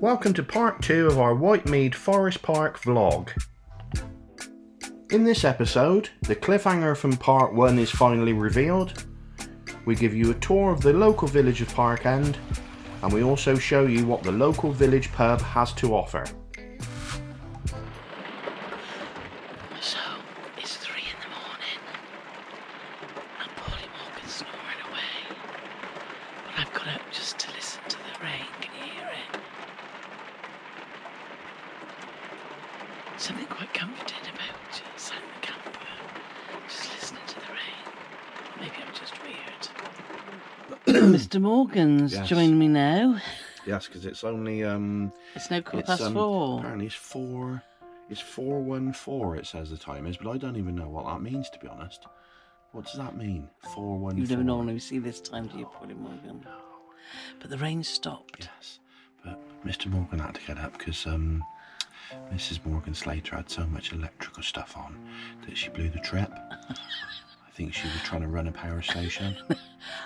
Welcome to part 2 of our Whitemead Forest Park vlog. In this episode, the cliffhanger from part 1 is finally revealed. We give you a tour of the local village of Parkend, and we also show you what the local village pub has to offer. So, it's 3 in the morning, and Paulie Morgan's snoring away, but I've got up just to listen to the rain. Can you hear it? Something quite comforting about sat in the camper, just listening to the rain. Maybe I'm just weird. Mr. Morgan's joining me now. Yes, because it's only It's now 4:15. Apparently it's 4:14 it says the time is, but I don't even know what that means, to be honest. What does that mean? 4:14. You never normally see this time, do you, Paulie Morgan? No. But the rain stopped. Yes, but Mr. Morgan had to get up because Mrs. Morgan Slater had so much electrical stuff on that she blew the trip. I think she was trying to run a power station.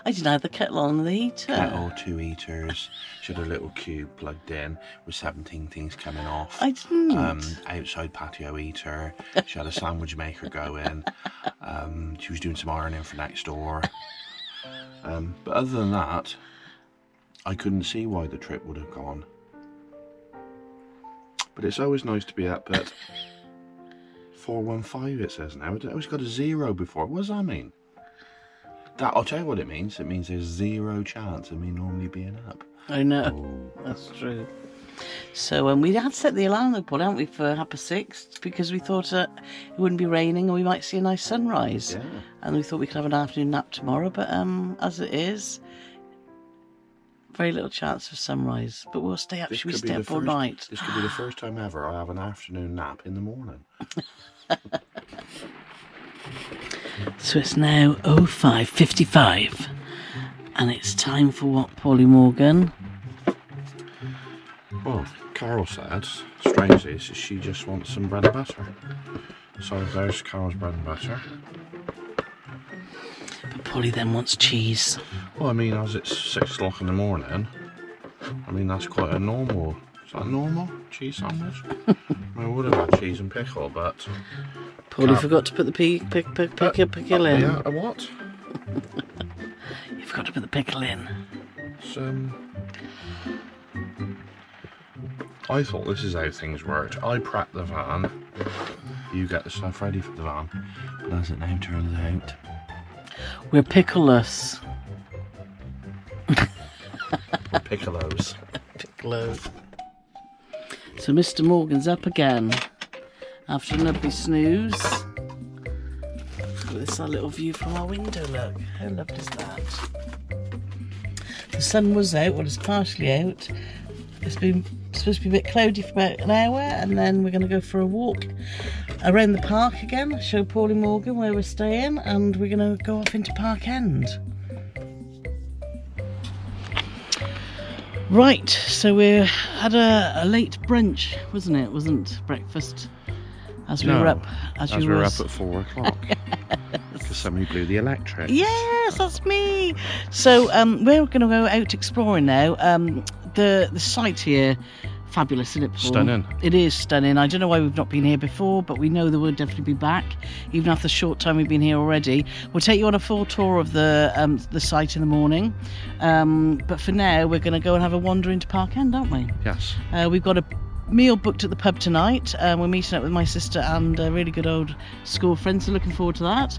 I didn't have the kettle on the heater. Kettle, 2 heaters. She had a little cube plugged in with 17 things coming off. I didn't. Outside patio heater. She had a sandwich maker going. She was doing some ironing for next door. But other than that, I couldn't see why the trip would have gone. But it's always nice to be up at 4:15 it says now. It always got a 0 before. What does that mean? I'll tell you what it means. It means there's 0 chance of me normally being up. I know, that's true. So we had set the alarm though, Paul, hadn't we, for 6:30, because we thought it wouldn't be raining and we might see a nice sunrise. Yeah. And we thought we could have an afternoon nap tomorrow, but as it is, very little chance of sunrise. But we'll stay up. Should we stay up all night? This could be the first time ever I have an afternoon nap in the morning. So it's now 05:55, and it's time for what, Paulie Morgan? Well, Carole said, strangely, she just wants some bread and butter. So there's Carole's bread and butter. But Paulie then wants cheese. Well, I mean, as it's 6 o'clock in the morning, I mean, that's quite a normal... Is that a normal cheese sandwich? I mean, I would have had cheese and pickle, but... Paulie forgot to put the pickle in. Yeah, a what? You forgot to put the pickle in. I thought this is how things worked. I prep the van, you get the stuff ready for the van, but as it now turns out... We're pickleless. Or piccolos. Piccolo. So Mr. Morgan's up again after a lovely snooze. Look, this is our little view from our window, look. How lovely is that? The sun was out, well, it's partially out. It's been supposed to be a bit cloudy for about an hour, and then we're going to go for a walk around the park again, show Paulie Morgan where we're staying, and we're going to go off into Parkend. Right, so we had a late brunch, wasn't it? It wasn't breakfast as we were up. As we were up at 4 o'clock. Because somebody blew the electric. Yes, that's me. So we're going to go out exploring now. The site here, fabulous, isn't it, Paul? Stunning. It is stunning. I don't know why we've not been here before, but we know that we'll definitely be back, even after the short time we've been here already. We'll take you on a full tour of the site in the morning, but for now we're going to go and have a wander into Parkend, aren't we? Yes. We've got a meal booked at the pub tonight. We're meeting up with my sister and a really good old school friend, so looking forward to that.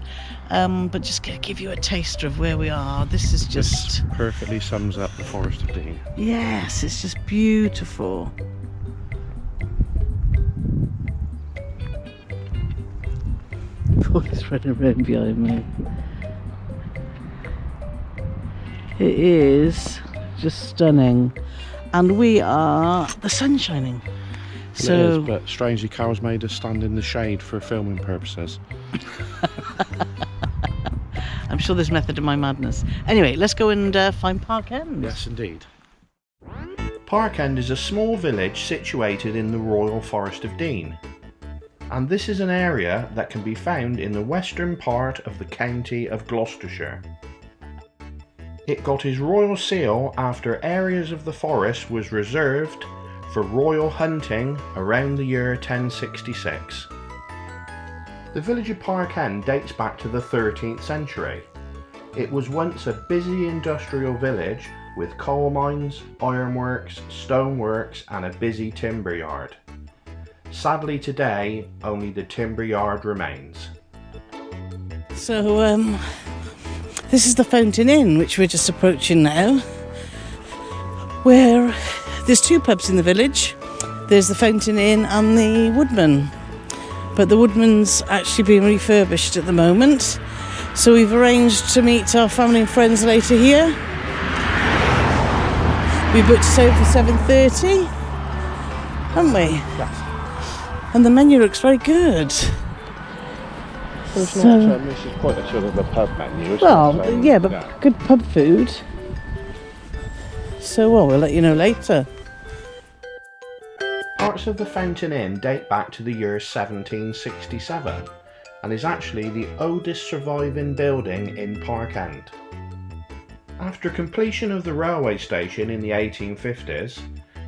But just going to give you a taster of where we are. This is just... This perfectly sums up the Forest of Dean. Yes, it's just beautiful. Paulie's running around behind me. It is just stunning. And we are... the sun's shining. So, it is, but strangely Carole's made us stand in the shade for filming purposes. I'm sure there's method in my madness. Anyway, let's go and find Parkend. Yes, indeed. Parkend is a small village situated in the Royal Forest of Dean. And this is an area that can be found in the western part of the county of Gloucestershire. It got his royal seal after areas of the forest was reserved for royal hunting around the year 1066. The village of Parkend dates back to the 13th century. It was once a busy industrial village with coal mines, ironworks, stoneworks and a busy timber yard. Sadly today, only the timber yard remains. So this is the Fountain Inn, which we're just approaching now, where there's two pubs in the village. There's the Fountain Inn and the Woodman, but the Woodman's actually being refurbished at the moment, so we've arranged to meet our family and friends later here. We booked us over for 7:30, haven't we? Yes. And the menu looks very good. So it's not, this is quite a sort of a pub menu, isn't well, it? So, yeah, but good pub food. So, well, we'll let you know later. Parts of the Fountain Inn date back to the year 1767 and is actually the oldest surviving building in Parkend. After completion of the railway station in the 1850s,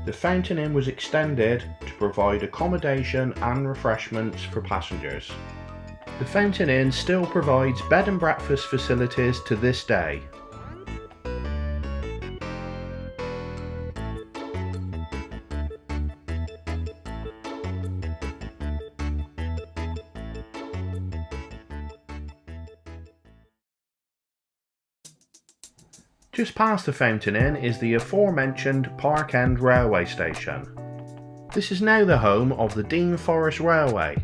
the Fountain Inn was extended to provide accommodation and refreshments for passengers. The Fountain Inn still provides bed and breakfast facilities to this day. Just past the Fountain Inn is the aforementioned Parkend railway station. This is now the home of the Dean Forest Railway.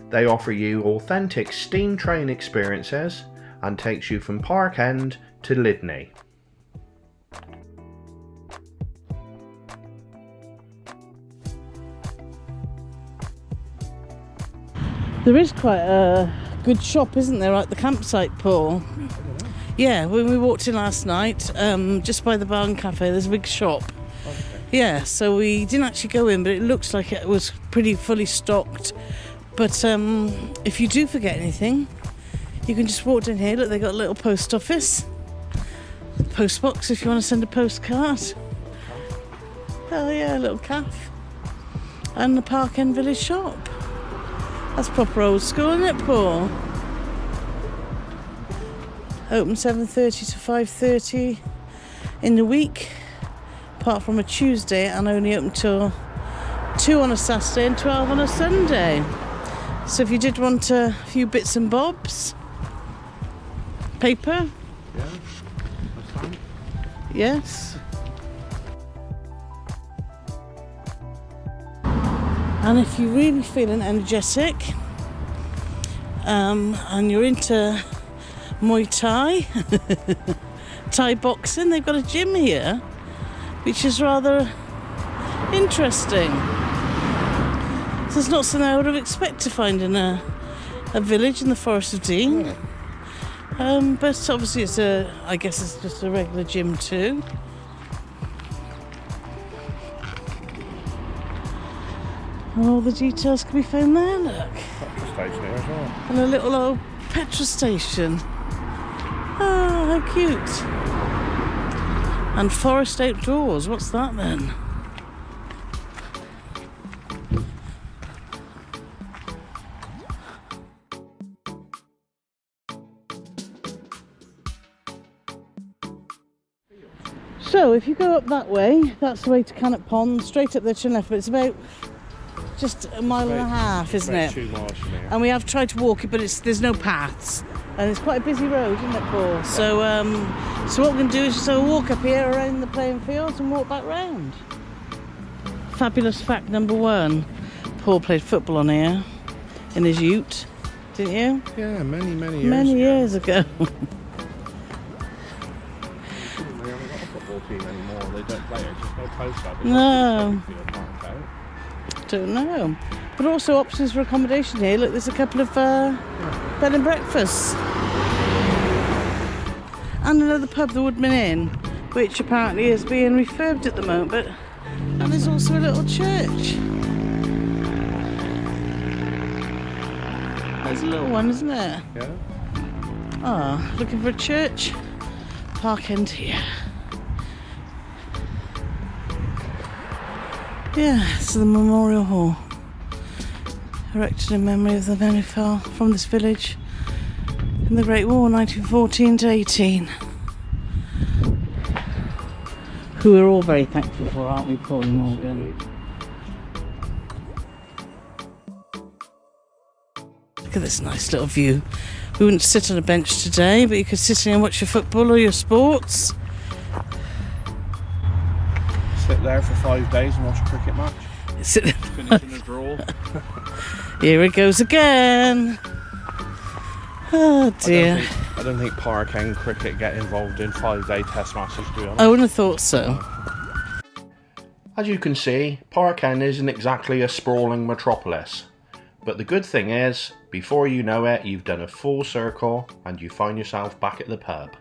They offer you authentic steam train experiences and takes you from Parkend to Lydney. There is quite a good shop, isn't there, at the campsite, Paul? Yeah, when we walked in last night, just by the Barn Cafe, there's a big shop. Okay. Yeah, so we didn't actually go in, but it looks like it was pretty fully stocked. But if you do forget anything, you can just walk down here. Look, they got a little post office, post box if you want to send a postcard. Oh yeah, a little cafe, and the Parkend Village shop. That's proper old school, isn't it, Paul? Open 7:30 to 5:30 in the week, apart from a Tuesday, and only open till 2 on a Saturday and 12 on a Sunday. So if you did want a few bits and bobs, paper, Yeah, that's fine. Yes. And if you're really feeling energetic, and you're into Muay Thai, Thai boxing, they've got a gym here, which is rather interesting. So it's not something I would have expected to find in a village in the Forest of Dean. Yeah. But obviously I guess it's just a regular gym too. And all the details can be found there, look. Petrol station here as well. And a little old petrol station. Oh, how cute. And forest outdoors, what's that then? So if you go up that way, that's the way to Cannock Pond, straight up there to the left, but it's about just a mile and a half, isn't it? 2 miles from here. And we have tried to walk it, but there's no paths, and it's quite a busy road, isn't it, Paul? Yeah. So what we're going to do is just walk up here around the playing fields and walk back round. Fabulous fact number 1: Paul played football on here in his ute, didn't you? Yeah, many years Many years ago. They haven't got a football team anymore. They don't play it. Just no post up. No. Don't know. But also options for accommodation here. Look, there's a couple of bed and breakfasts. And another pub, the Woodman Inn, which apparently is being refurbed at the moment. And there's also a little church. There's a little one, isn't it? Yeah. Ah, looking for a church? Parkend here. Yeah, it's the Memorial Hall, erected in memory of the men who fell from this village in the Great War, 1914 to 18. Who we're all very thankful for, aren't we, Paul and Morgan? Look at this nice little view. We wouldn't sit on a bench today, but you could sit in and watch your football or your sports. Sit there for 5 days and watch a cricket match. Finish in a draw. Here it goes again. Oh dear. I don't think Parkend cricket get involved in 5-day test matches, to be honest. I wouldn't have thought so. As you can see, Parkend isn't exactly a sprawling metropolis. But the good thing is, before you know it, you've done a full circle and you find yourself back at the pub.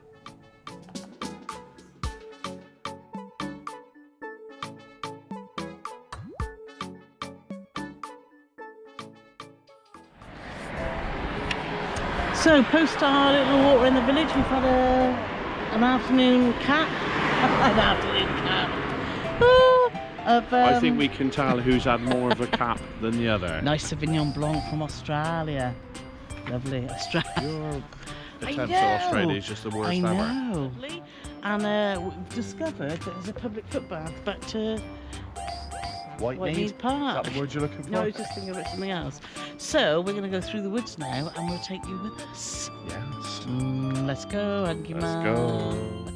So, post our little walk around the village, we've had an afternoon cap. An afternoon cap. I think we can tell who's had more of a cap than the other. Nice Sauvignon Blanc from Australia. Lovely. Australia. Your attempt at Australia is just the worst ever. I know. And we've discovered that there's a public footbath back to Whitemead Park. Is that the word you're looking for? No, I was just thinking about something else. So we're going to go through the woods now, and we'll take you with us. Yes. Let's go, Aggie Man. Let's go.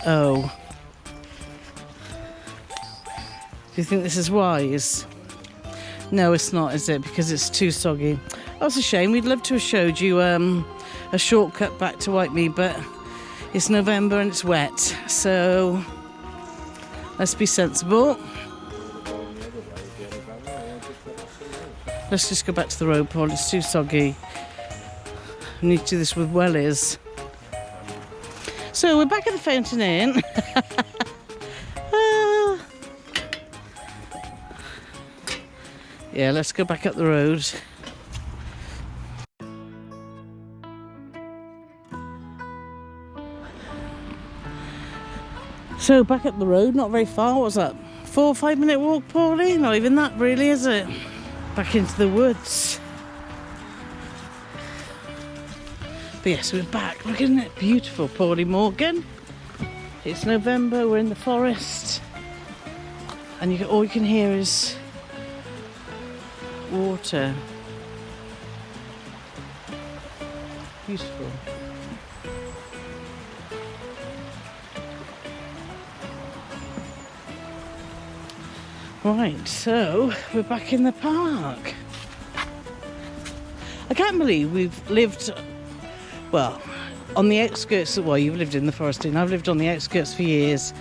Oh. Do you think this is wise? No, it's not, is it? Because it's too soggy. Oh, it's a shame. We'd love to have showed you a shortcut back to Whitemead, but it's November and it's wet. So let's be sensible. Let's just go back to the road, Paul. It's too soggy. We need to do this with wellies. So we're back at the Fountain Inn. Yeah, let's go back up the road. So back up the road, not very far. What's that? 4 or 5 minute walk, Paulie? Not even that, really, is it? Back into the woods. But yes, we're back. Look, isn't it beautiful, Paulie Morgan? It's November, we're in the forest, and all you can hear is water. Beautiful. Right, so we're back in the park. I can't believe we've lived, well, on the outskirts. Well, you've lived in the Forest Inn. I've lived on the outskirts for years.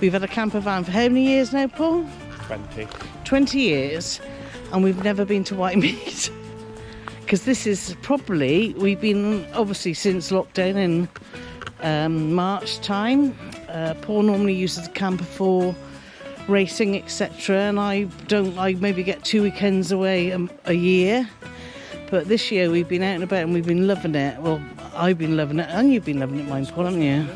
We've had a camper van for how many years now, Paul? 20. 20 years, and we've never been to Whitemead. Because this is probably, we've been obviously since lockdown in March time. Paul normally uses the camper for racing, etc., and I maybe get 2 weekends away a year. But this year we've been out and about and we've been loving it. Well, I've been loving it, and you've been loving it, mine, Paul, haven't you?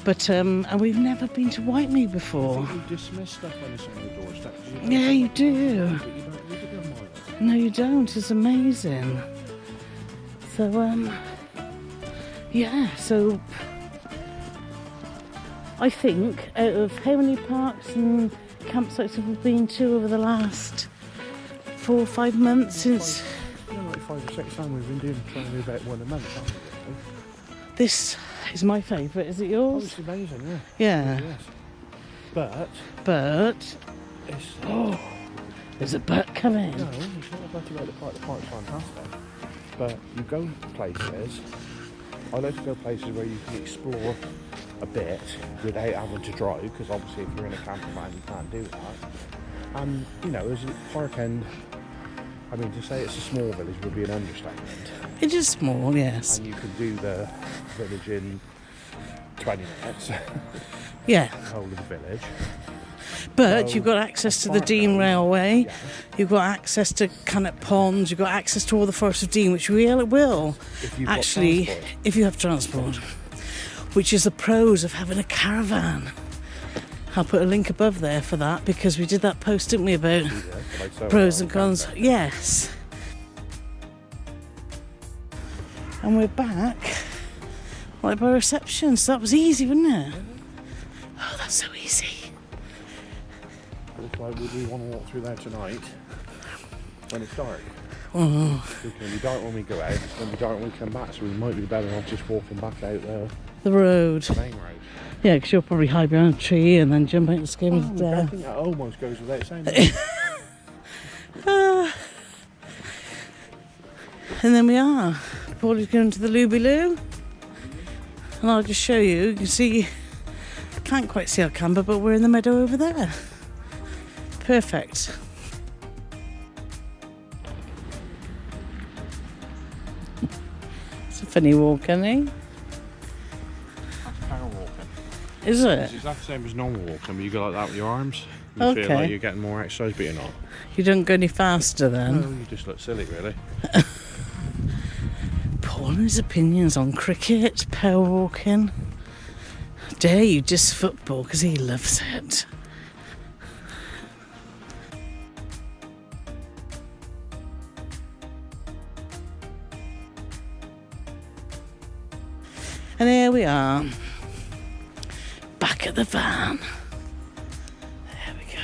But and we've never been to Whitemead before. You dismiss stuff when it's on your doorstep. Yeah, you do. But you don't look at them like that. No, you don't. It's amazing. So yeah. So I think out of how many parks and campsites have we been to over the last 4 or 5 months since? Like 5 or 6 times we've been trying to do about one a month, haven't we? This is my favourite. Is it Oh, yours? it's amazing, yeah. Yeah. Yes. But It's it's there's a but coming. no, it's not about to go to the park. The park's fantastic. But you go places. I like to go places where you can explore a bit without having to drive, because obviously if you're in a camper van you can't do that. And, you know, as Parkend, I mean, to say it's a small village would be an understatement. It is small, yes. And you can do the village in 20 minutes. Yeah. The whole of the village. But So, you've got access to the Parkend, Dean Railway, yeah. you've got access to Cannock Ponds, you've got access to all the Forest of Dean, which we will If you've got actually, transport. if you have transport, which is the pros of having a caravan. I'll put a link above there for that because we did that post, didn't we, about pros and cons? Yes. And we're back, right by reception, so that was easy, wasn't it? Oh, that's so easy. Looks like we want to walk through there tonight when it's dark. Oh. It's going to be dark when we go out, it's going to be dark when we come back, so we might be better off just walking back out The road. the main road. Yeah, because you'll probably hide behind a tree and then jump out the skin of I death. think that almost goes without saying. And then we are. Paulie's going to the Looby Loo. And I'll just show you. You can see, can't quite see our camber, but we're in the meadow over there. Perfect. It's a funny walk, isn't he? That's power walking. Is it? It's exactly the same as normal walking, but you go like that with your arms. You Okay. feel like you're getting more exercise, but you're not. You don't go any faster then? No, you just look silly, really. Paul and his opinions on cricket, power walking. Dare you diss football because he loves it. And here we are, back at the van. There we go.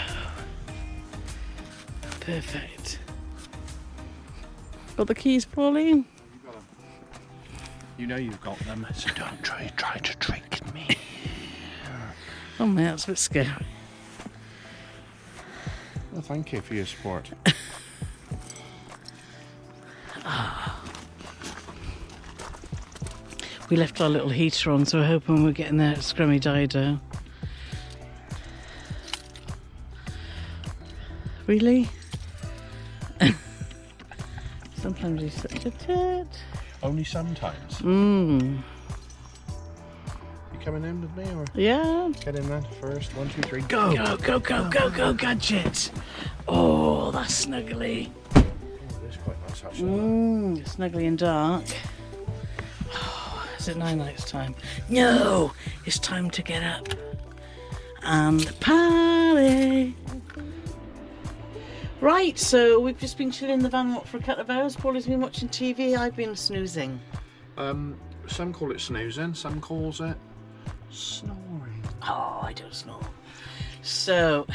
Perfect. Got the keys, Pauline? You know you've got them, so don't try to trick me. Oh man, that's a bit scary. Well, thank you for your support. We left our little heater on, so we're hoping we're getting there at Scrummy Dido. Really? Sometimes he's such a tit. Only sometimes. Mmm. You coming in with me, or Yeah. get in then first? 1, 2, 3, go! Go, gadget. Oh, that's snuggly. Oh, it is quite nice actually. Mmm, snuggly and dark. Oh, is it night time? No, it's time to get up and party. Right, so we've just been chilling in the van for a couple of hours. Paul has been watching TV. I've been snoozing. Some call it snoozing, some calls it snoring. Oh, I don't snore. So,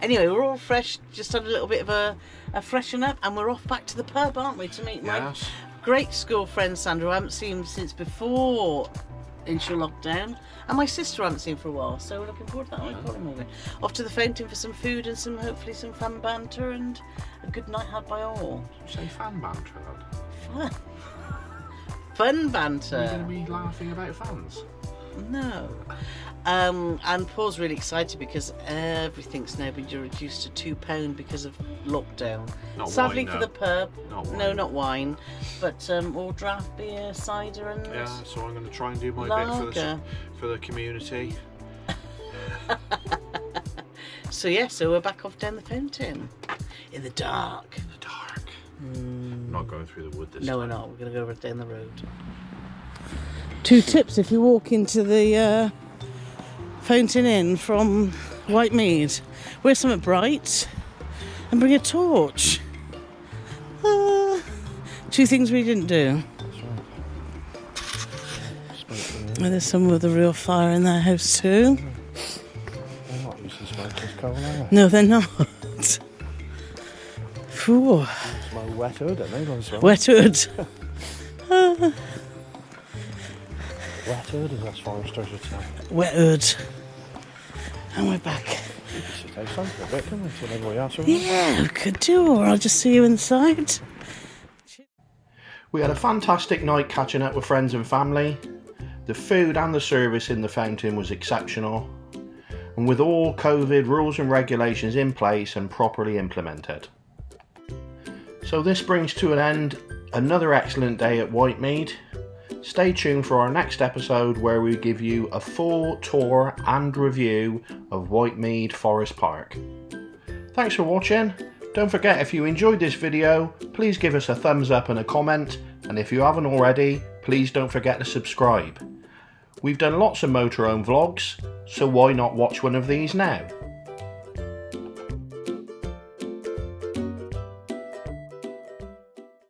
anyway, we're all fresh. Just had a little bit of a freshen up, and we're off back to the pub, aren't we, to meet my Yes. great school friend Sandra, who I haven't seen since before initial lockdown, and my sister I haven't seen for a while, so we're looking forward to that. We're moving off to the fountain for some food and some hopefully some fun banter and a good night had by all. Say fan banter, lad. Fun Are banter. you going to be laughing about fans? No. And Paul's really excited because everything's now been reduced to £2 because of lockdown. Not Sadly wine, for no. the pub, Not wine. no, not wine, but all draft beer, cider, and Yeah, so I'm going to try and do my lager. bit for the community. So yeah, so we're back off down the fountain in the dark. In the dark. I'm not going through the wood this No, time. we're not. We're going to go right down the road. 2 tips if you walk into the fountain inn from Whitemead. Wear something bright and bring a torch. 2 things we didn't do. And there's some with a real fire in their house too. They're not used to smoke this cold, are they? No, they're not. Phew. Smell wet hood, don't they? Don't smell. Wet hood. Wet hood, as us foresters would say. Wet hood. And we're back. We could sit outside for a bit, couldn't we? Till everybody else over. Yeah, we could do, or I'll just see you inside. We had a fantastic night catching up with friends and family. The food and the service in the fountain was exceptional. and with all COVID rules and regulations in place and properly implemented. So this brings to an end another excellent day at Whitemead. Stay tuned for our next episode where we give you a full tour and review of Whitemead Forest Park. Thanks for watching. Don't forget, if you enjoyed this video, please give us a thumbs up and a comment, and if you haven't already, please don't forget to subscribe. We've done lots of motorhome vlogs, so why not watch one of these now?